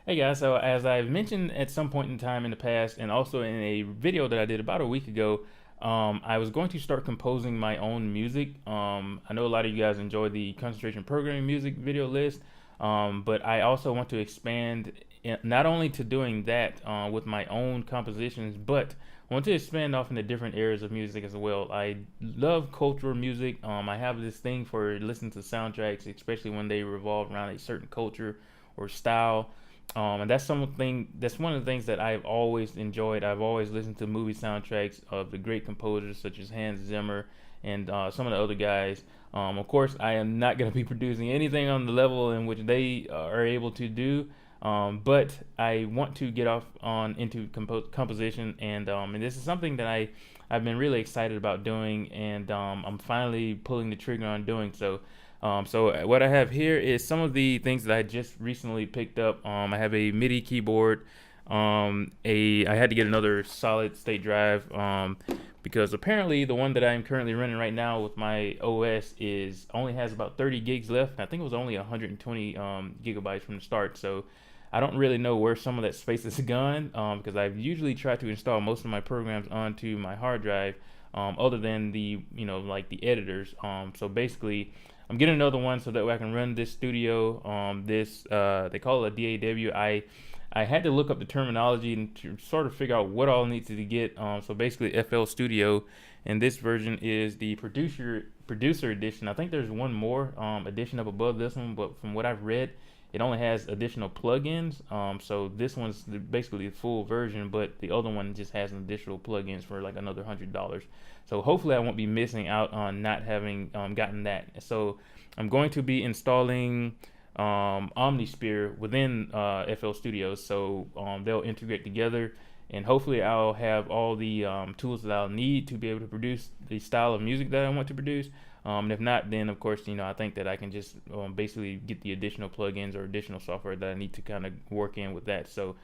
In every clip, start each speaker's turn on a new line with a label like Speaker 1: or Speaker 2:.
Speaker 1: Hey guys, so as I've mentioned at some point in time in the past, and also in a video that I did about a week ago, I was going to start composing my own music. I know a lot of you guys enjoy the concentration programming music video list, but I also want to expand not only to doing that with my own compositions, but I want to expand off into different areas of music as well. I love cultural music. I have this thing for listening to soundtracks, especially when they revolve around a certain culture or style. And that's something that's one of the things that I've always enjoyed. I've always listened to movie soundtracks of the great composers such as Hans Zimmer and some of the other guys. Of course, I am not going to be producing anything on the level in which they are able to do, but I want to get off on into composition, and this is something that I've been really excited about doing, and I'm finally pulling the trigger on doing so. So what I have here is some of the things that I just recently picked up. I have a MIDI keyboard. I had to get another solid state drive because apparently the one that I'm currently running right now with my OS is only has about 30 gigs left. I think it was only 120 gigabytes from the start. So I don't really know where some of that space is gone because I've usually tried to install most of my programs onto my hard drive, other than the like the editors. So basically, I'm getting another one so that way I can run this studio. They call it a DAW. I had to look up the terminology and to sort of figure out what all needs to get. So basically FL Studio, and this version is the producer edition. I think there's one more edition up above this one, but from what I've read, it only has additional plugins. So this one's basically the full version, but the other one just has an additional plugins for like another $100. So hopefully I won't be missing out on not having gotten that. So I'm going to be installing Omnisphere within FL Studios, so they'll integrate together, and hopefully I'll have all the tools that I'll need to be able to produce the style of music that I want to produce. And if not, then of course I think that I can just basically get the additional plugins or additional software that I need to kind of work in with that. So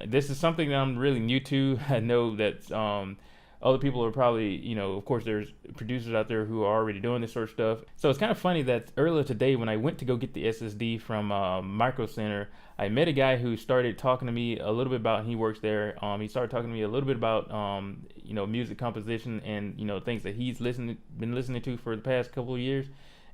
Speaker 1: this is something that I'm really new to. I know that other people are probably, of course, there's producers out there who are already doing this sort of stuff. So it's kind of funny that earlier today when I went to go get the SSD from Micro Center, I met a guy who started talking to me a little bit about, he works there. He started talking to me a little bit about, music composition and, things that he's been listening to for the past couple of years.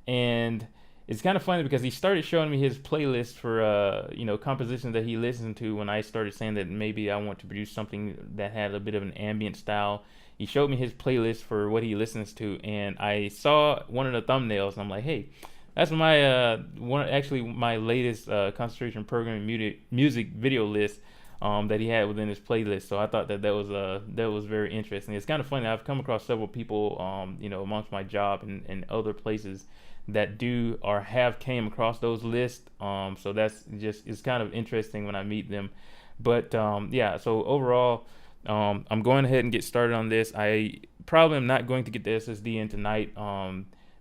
Speaker 1: And it's kind of funny because he started showing me his playlist for compositions that he listened to when I started saying that maybe I want to produce something that had a bit of an ambient style. He showed me his playlist for what he listens to, and I saw one of the thumbnails, and I'm like, hey, that's my my latest concentration programming music video list that he had within his playlist. So I thought that was very interesting. It's kind of funny. I've come across several people, amongst my job and other places that do or have came across those lists. So that's it's kind of interesting when I meet them. But yeah, so overall, I'm going ahead and get started on this. I probably am not going to get the SSD in tonight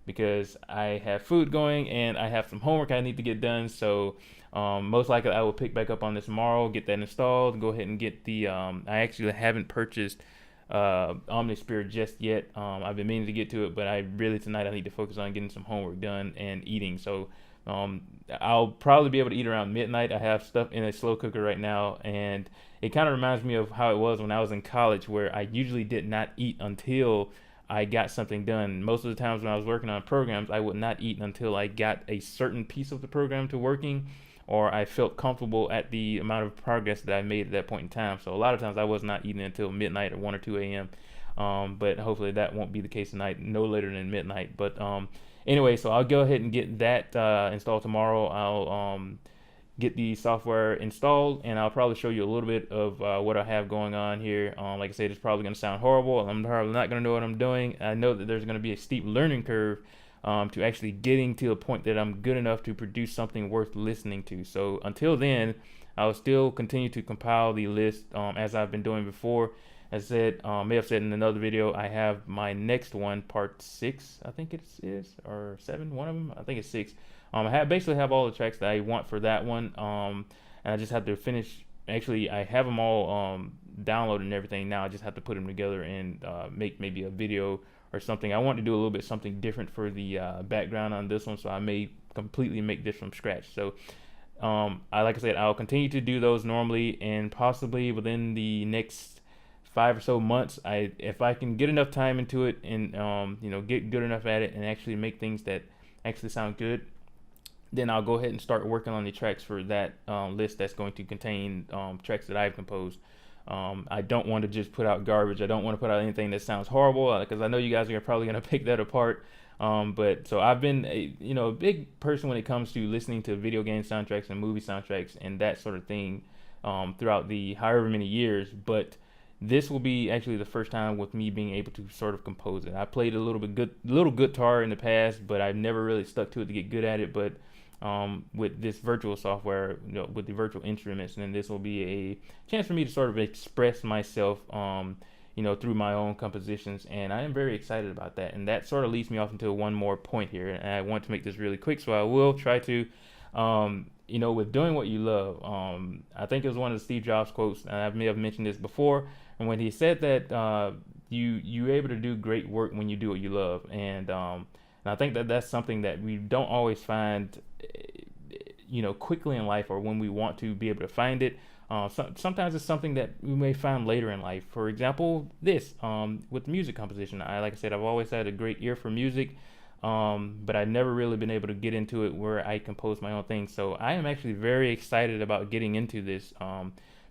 Speaker 1: because I have food going and I have some homework I need to get done. So most likely I will pick back up on this tomorrow, get that installed, go ahead and get the I actually haven't purchased Omnisphere just yet. I've been meaning to get to it, but tonight I need to focus on getting some homework done and eating. So I'll probably be able to eat around midnight. I have stuff in a slow cooker right now, and it kind of reminds me of how it was when I was in college, where I usually did not eat until I got something done. Most of the times when I was working on programs, I would not eat until I got a certain piece of the program to working, or I felt comfortable at the amount of progress that I made at that point in time. So a lot of times I was not eating until midnight or 1 or 2 a.m. But hopefully that won't be the case tonight, no later than midnight. But anyway, so I'll go ahead and get that installed tomorrow. I'll get the software installed, and I'll probably show you a little bit of what I have going on here. Like I said, it's probably going to sound horrible. I'm probably not going to know what I'm doing. I know that there's going to be a steep learning curve to actually getting to a point that I'm good enough to produce something worth listening to. So until then, I'll still continue to compile the list as I've been doing before. As I said, may have said in another video, I have my next one, part 6, I think it is, or 7, one of them, I think it's 6. I basically have all the tracks that I want for that one, and I just have to finish. Actually, I have them all downloaded and everything now. I just have to put them together and make maybe a video or something. I want to do a little bit something different for the background on this one, so I may completely make this from scratch. So Like I said, I'll continue to do those normally, and possibly within the next 5 or so months, if I can get enough time into it and get good enough at it and actually make things that actually sound good, then I'll go ahead and start working on the tracks for that list that's going to contain tracks that I've composed. I don't want to just put out garbage. I don't want to put out anything that sounds horrible, because I know you guys are probably going to pick that apart. But so I've been a big person when it comes to listening to video game soundtracks and movie soundtracks and that sort of thing throughout the however many years. But this will be actually the first time with me being able to sort of compose it. I played a little guitar in the past, but I've never really stuck to it to get good at it. But with this virtual software, with the virtual instruments, and then this will be a chance for me to sort of express myself, through my own compositions, and I am very excited about that. And that sort of leads me off into one more point here, and I want to make this really quick, so I will try to, with doing what you love. I think it was one of the Steve Jobs quotes, and I may have mentioned this before, and when he said that you're able to do great work when you do what you love, and I think that that's something that we don't always find, quickly in life, or when we want to be able to find it. Sometimes it's something that we may find later in life. For example, this with music composition. Like I said, I've always had a great ear for music, but I've never really been able to get into it where I compose my own things. So I am actually very excited about getting into this,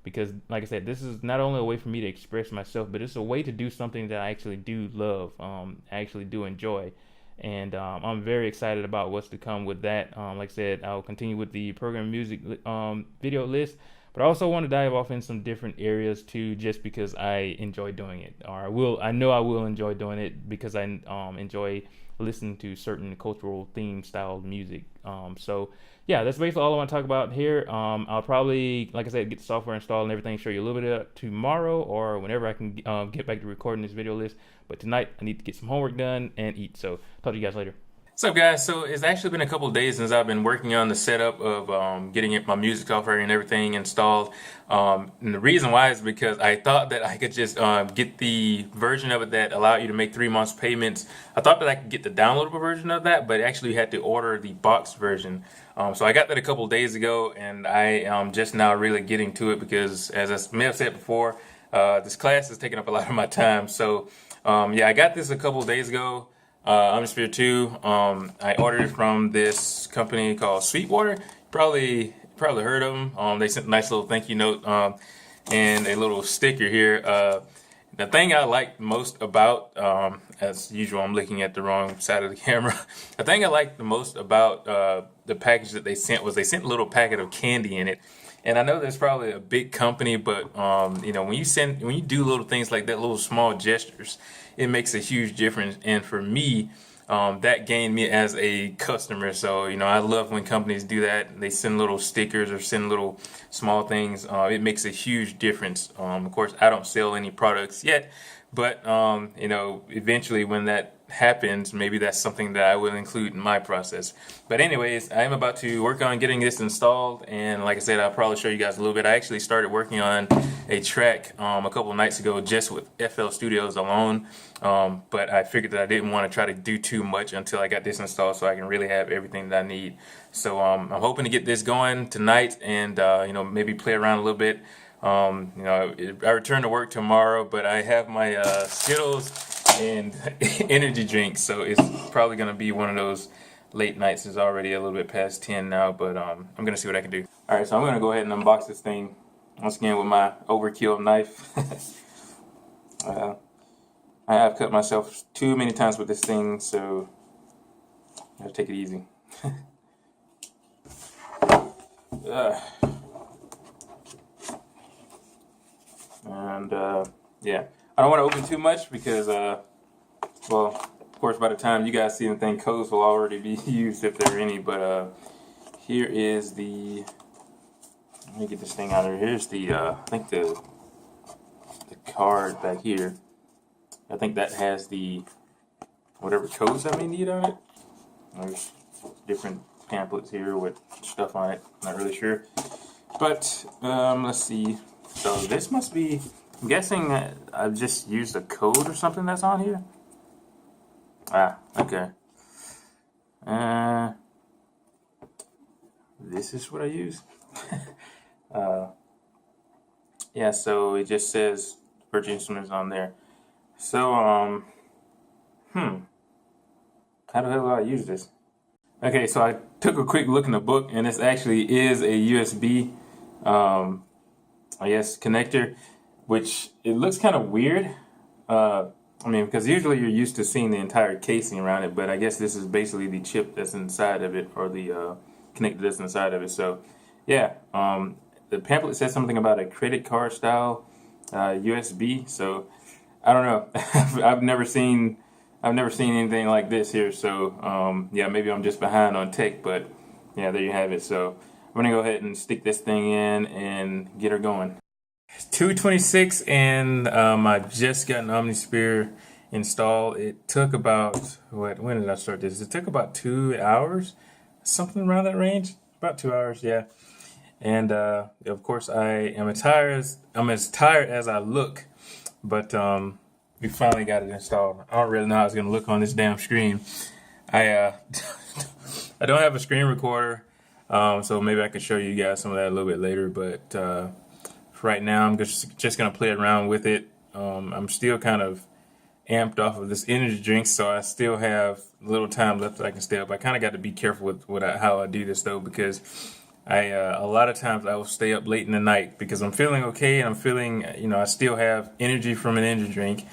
Speaker 1: because, like I said, this is not only a way for me to express myself, but it's a way to do something that I actually do love, I actually do enjoy. And I'm very excited about what's to come with that. Like I said, I'll continue with the program music video list, but I also want to dive off in some different areas too, just because I enjoy doing it, or I know I will enjoy doing it because I enjoy listening to certain cultural theme styled music. So yeah, that's basically all I want to talk about here. I'll probably, like I said, get the software installed and everything, show you a little bit of it tomorrow or whenever I can get back to recording this video list. But tonight I need to get some homework done and eat. So talk to you guys later. What's up, guys? So it's actually been a couple of days since I've been working on the setup of getting my music software and everything installed. And the reason why is because I thought that I could just get the version of it that allowed you to make 3 months payments. I thought that I could get the downloadable version of that, but actually you had to order the box version. So I got that a couple of days ago, and I am just now really getting to it because, as I may have said before, this class is taking up a lot of my time. So yeah, I got this a couple of days ago. Omnisphere 2. I ordered it from this company called Sweetwater. Probably heard of them. They sent a nice little thank you note and a little sticker here. The thing I liked most about, as usual, I'm looking at the wrong side of the camera. The thing I liked the most about the package that they sent was they sent a little packet of candy in it. And I know that's probably a big company, but when you do little things like that, little small gestures, it makes a huge difference. And for me, that gained me as a customer. So I love when companies do that. They send little stickers or send little small things. It makes a huge difference. Of course, I don't sell any products yet, but eventually when that happens, maybe that's something that I will include in my process. But anyways, I'm about to work on getting this installed, and like I said, I'll probably show you guys a little bit. I actually started working on a track a couple of nights ago just with FL Studios alone, but I figured that I didn't want to try to do too much until I got this installed so I can really have everything that I need. So I'm hoping to get this going tonight and maybe play around a little bit. I return to work tomorrow, but I have my Skittles and energy drinks, so it's probably going to be one of those late nights. It's already a little bit past 10 now, but I'm going to see what I can do. Alright, so I'm going to go ahead and unbox this thing once again with my overkill knife. I have cut myself too many times with this thing, so I have to take it easy. And yeah, I don't want to open too much because well, of course by the time you guys see anything, codes will already be used if there are any. But here is the, let me get this thing out of here. Here's the I think the card back here. I think that has the whatever codes I may need on it. There's different pamphlets here with stuff on it. Not really sure, but let's see. So this must be, I'm guessing I've just used a code or something that's on here. Ah, okay. this is what I use. Yeah, so it just says virtual instruments on there. So, how the hell do I use this? Okay, so I took a quick look in the book, and this actually is a USB, I guess, connector, which it looks kind of weird. I mean, because usually you're used to seeing the entire casing around it, but I guess this is basically the chip that's inside of it, or the connector that's inside of it. So, yeah, the pamphlet says something about a credit card style USB. So, I don't know. I've never seen anything like this here. So, yeah, maybe I'm just behind on tech, but yeah, there you have it. So, I'm gonna go ahead and stick this thing in and get her going. 2:26, and I just got an Omnisphere installed. It took about, when did I start this? It took about 2 hours, something around that range. About 2 hours, yeah. And of course, I'm as tired as I look, but we finally got it installed. I don't really know how it's gonna look on this damn screen. I I don't have a screen recorder, so maybe I can show you guys some of that a little bit later, but for right now, I'm just gonna play around with it. I'm still kind of amped off of this energy drink, so I still have a little time left that I can stay up. I kind of got to be careful with how I do this though, because a lot of times I will stay up late in the night because I'm feeling okay and I'm feeling, I still have energy from an energy drink,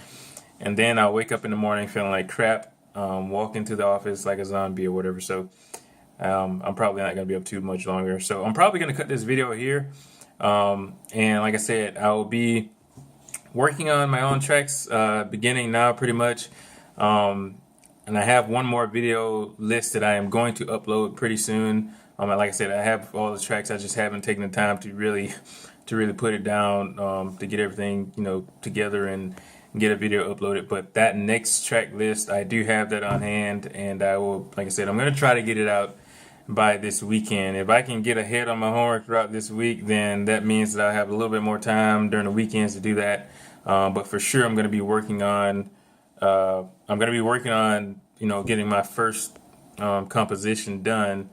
Speaker 1: and then I'll wake up in the morning feeling like crap, walk into the office like a zombie or whatever. So I'm probably not gonna be up too much longer. So I'm probably gonna cut this video here. And like I said, I will be working on my own tracks beginning now pretty much. And I have one more video list that I am going to upload pretty soon. Like I said, I have all the tracks. I just haven't taken the time to really put it down, to get everything, together and get a video uploaded. But that next track list, I do have that on hand, and I will, like I said, I'm going to try to get it out by this weekend. If I can get ahead on my homework throughout this week, then that means that I have a little bit more time during the weekends to do that. But for sure, I'm going to be working on getting my first composition done,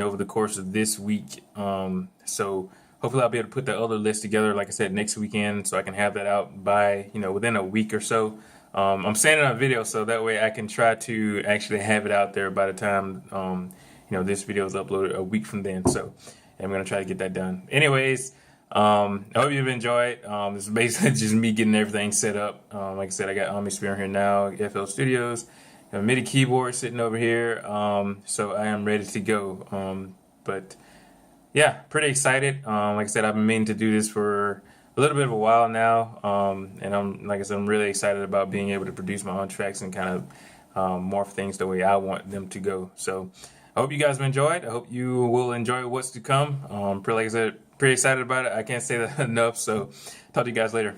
Speaker 1: over the course of this week. So hopefully I'll be able to put the other list together, like I said, next weekend, so I can have that out by, within a week or so. I'm saying it on video, so that way I can try to actually have it out there by the time this video is uploaded a week from then. So I'm gonna try to get that done. Anyways, I hope you've enjoyed. This is basically just me getting everything set up. Like I said, I got Omnisphere here now, FL Studios, a MIDI keyboard sitting over here. So I am ready to go. But yeah, pretty excited. Like I said, I've been meaning to do this for a little bit of a while now. And I'm really excited about being able to produce my own tracks and kind of morph things the way I want them to go. So I hope you guys have enjoyed. I hope you will enjoy what's to come. Like I said, pretty excited about it. I can't say that enough. So talk to you guys later.